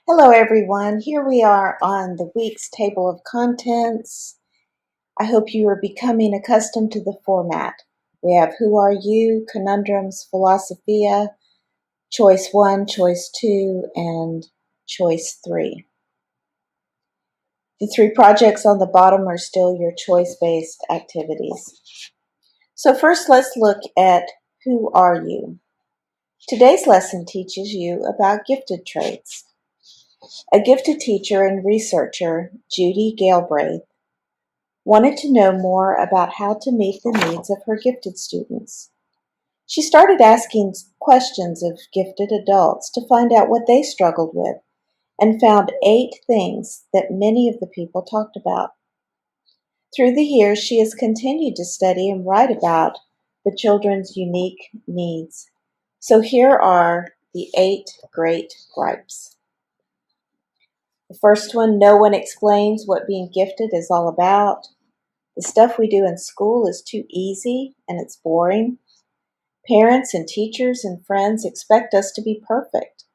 Hello, everyone. Here we are on the week's table of contents. I hope you are becoming accustomed to the format. We have Who Are You, Conundrums, Philosophia, Choice 1, Choice 2, and Choice 3. The three projects on the bottom are still your choice-based activities. So first, let's look at Who Are You? Today's lesson teaches you about gifted traits. A gifted teacher and researcher, Judy Galbraith, wanted to know more about how to meet the needs of her gifted students. She started asking questions of gifted adults to find out what they struggled with and found 8 things that many of the people talked about. Through the years, she has continued to study and write about the children's unique needs. So here are the 8 great gripes. The first one, no one explains what being gifted is all about. The stuff we do in school is too easy and it's boring. Parents and teachers and friends expect us to be perfect,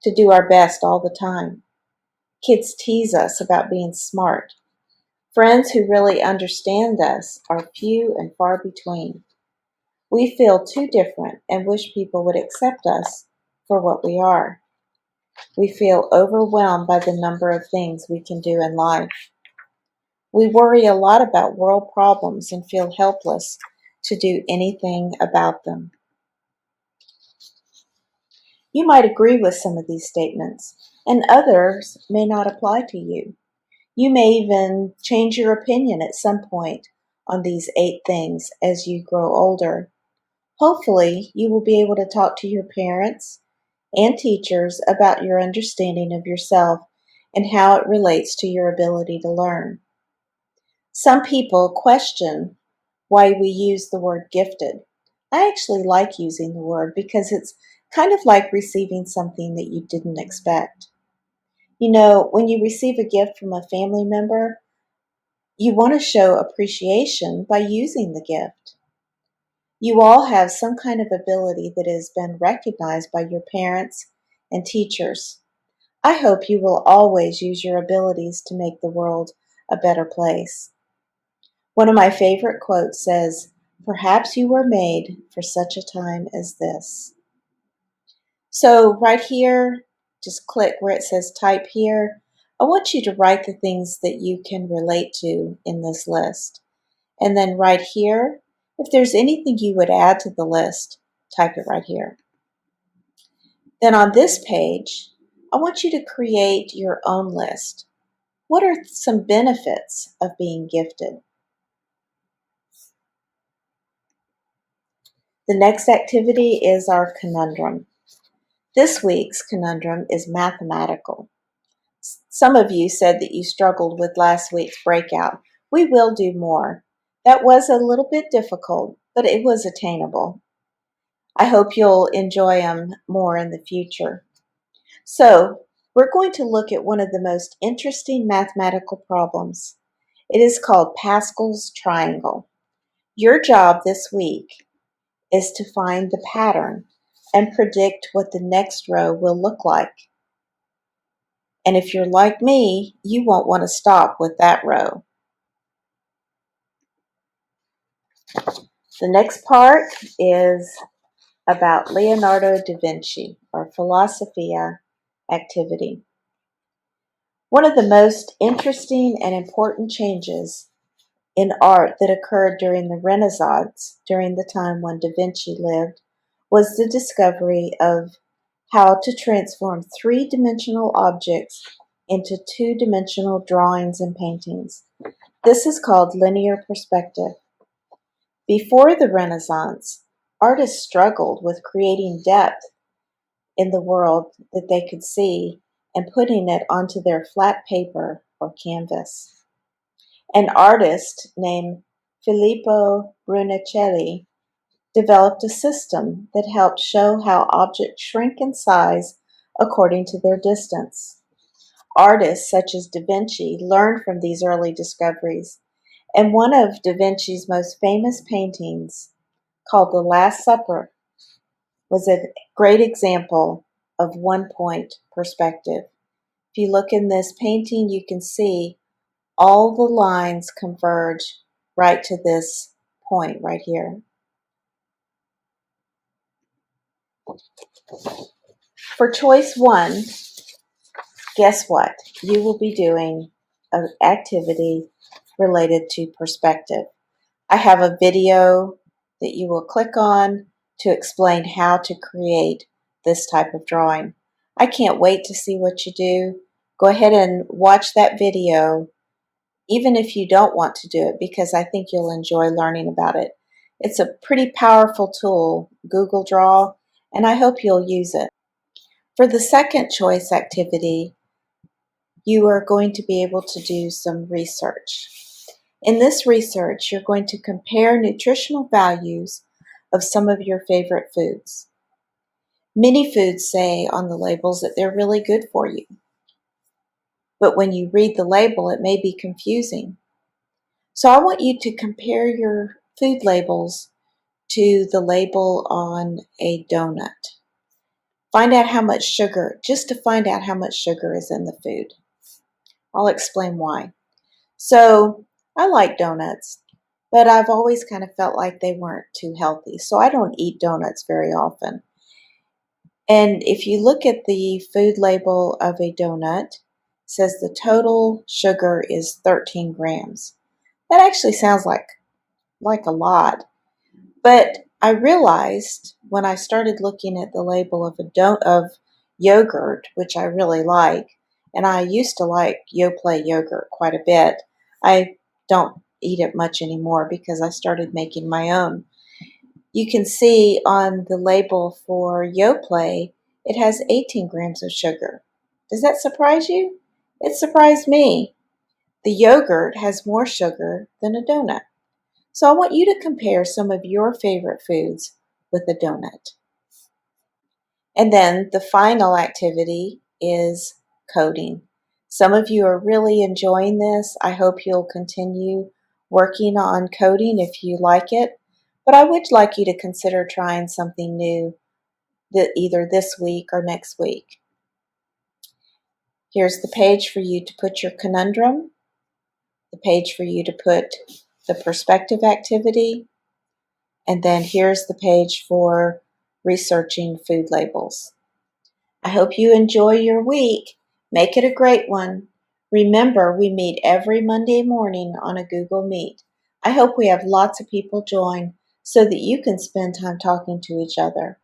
to do our best all the time. Kids tease us about being smart. Friends who really understand us are few and far between. We feel too different and wish people would accept us for what we are. We feel overwhelmed by the number of things we can do in life. We worry a lot about world problems and feel helpless to do anything about them. You might agree with some of these statements, and others may not apply to you. You may even change your opinion at some point on these 8 things as you grow older. Hopefully, you will be able to talk to your parents and teachers about your understanding of yourself and how it relates to your ability to learn. Some people question why we use the word gifted. I actually like using the word because it's kind of like receiving something that you didn't expect. You know, when you receive a gift from a family member, you want to show appreciation by using the gift. You all have some kind of ability that has been recognized by your parents and teachers. I hope you will always use your abilities to make the world a better place. One of my favorite quotes says, "Perhaps you were made for such a time as this." So right here, just click where it says type here. I want you to write the things that you can relate to in this list. And then right here, if there's anything you would add to the list, type it right here. Then on this page, I want you to create your own list. What are some benefits of being gifted? The next activity is our conundrum. This week's conundrum is mathematical. Some of you said that you struggled with last week's breakout. We will do more. That was a little bit difficult, but it was attainable. I hope you'll enjoy them more in the future. So, we're going to look at one of the most interesting mathematical problems. It is called Pascal's triangle. Your job this week is to find the pattern and predict what the next row will look like. And if you're like me, you won't want to stop with that row. The next part is about Leonardo da Vinci, or Philosophia activity. One of the most interesting and important changes in art that occurred during the Renaissance, during the time when Da Vinci lived, was the discovery of how to transform 3-dimensional objects into 2-dimensional drawings and paintings. This is called linear perspective. Before the Renaissance, artists struggled with creating depth in the world that they could see and putting it onto their flat paper or canvas. An artist named Filippo Brunelleschi developed a system that helped show how objects shrink in size according to their distance. Artists such as Da Vinci learned from these early discoveries, and one of Da Vinci's most famous paintings, called The Last Supper, was a great example of one-point perspective. If you look in this painting, you can see all the lines converge right to this point right here. For choice 1, guess what? You will be doing an activity related to perspective. I have a video that you will click on to explain how to create this type of drawing. I can't wait to see what you do. Go ahead and watch that video, even if you don't want to do it, because I think you'll enjoy learning about it. It's a pretty powerful tool, Google Draw, and I hope you'll use it. For the second choice activity, you are going to be able to do some research. In this research, you're going to compare nutritional values of some of your favorite foods. Many foods say on the labels that they're really good for you, but when you read the label, it may be confusing. So I want you to compare your food labels to the label on a donut. Find out how much sugar, just to find out how much sugar is in the food. I'll explain why. So I like donuts, but I've always kind of felt like they weren't too healthy. So I don't eat donuts very often. And if you look at the food label of a donut, it says the total sugar is 13 grams. That actually sounds like a lot. But I realized when I started looking at the label of yogurt, which I really like, and I used to like Yoplait yogurt quite a bit. I don't eat it much anymore because I started making my own. You can see on the label for Yoplait, it has 18 grams of sugar. Does that surprise you? It surprised me. The yogurt has more sugar than a donut. So I want you to compare some of your favorite foods with a donut. And then the final activity is coding. Some of you are really enjoying this. I hope you'll continue working on coding if you like it. But I would like you to consider trying something new either this week or next week. Here's the page for you to put your conundrum, the page for you to put the perspective activity, and then here's the page for researching food labels. I hope you enjoy your week. Make it a great one. Remember, we meet every Monday morning on a Google Meet. I hope we have lots of people join so that you can spend time talking to each other.